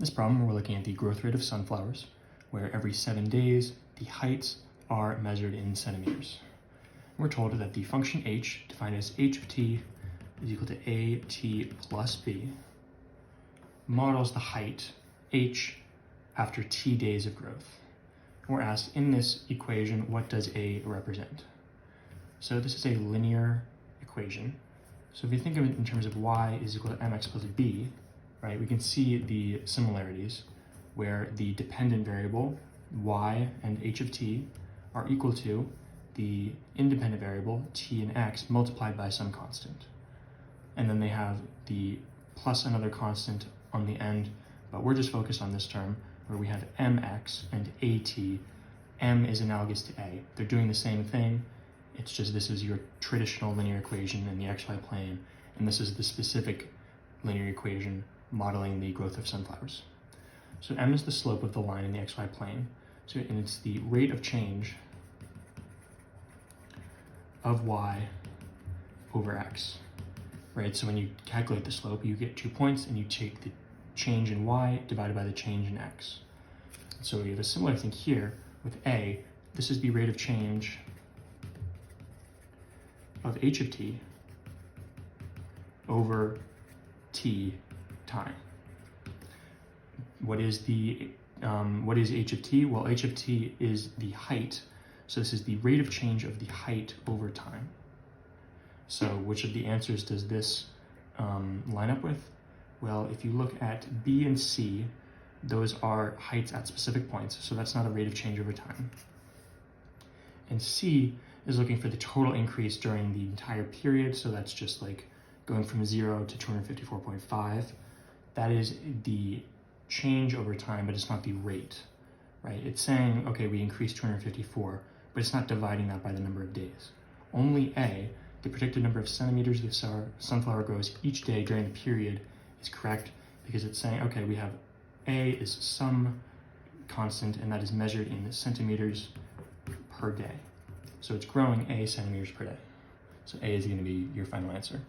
this problem, we're looking at the growth rate of sunflowers, where every 7 days, the heights are measured in centimeters. We're told that the function h, defined as h of t, is equal to at plus b, models the height h after t days of growth. We're asked, in this equation, what does a represent? So this is a linear equation. So if you think of it in terms of y is equal to mx plus b, right, we can see the similarities where the dependent variable, y and h of t, are equal to the independent variable, t and x, multiplied by some constant. And then they have the plus another constant on the end, but we're just focused on this term where we have mx and at. M is analogous to a. They're doing the same thing. It's just this is your traditional linear equation in the xy plane, and this is the specific linear equation modeling the growth of sunflowers. So m is the slope of the line in the xy plane, and it's the rate of change of y over x, right? So when you calculate the slope, you get 2 points, and you take the change in y divided by the change in x. So we have a similar thing here with a. This is the rate of change of h of t over t time. What is h of t? Well, h of t is the height. So this is the rate of change of the height over time. So which of the answers does this line up with? Well, if you look at B and C, those are heights at specific points, so that's not a rate of change over time. And C is looking for the total increase during the entire period, so that's just like going from 0 to 254.5. That is the change over time, but it's not the rate, right? It's saying, okay, we increased 254, but it's not dividing that by the number of days. Only A, the predicted number of centimeters the sunflower grows each day during the period, is correct, because it's saying, okay, we have A is some constant, and that is measured in centimeters per day. So it's growing A centimeters per day. So A is going to be your final answer.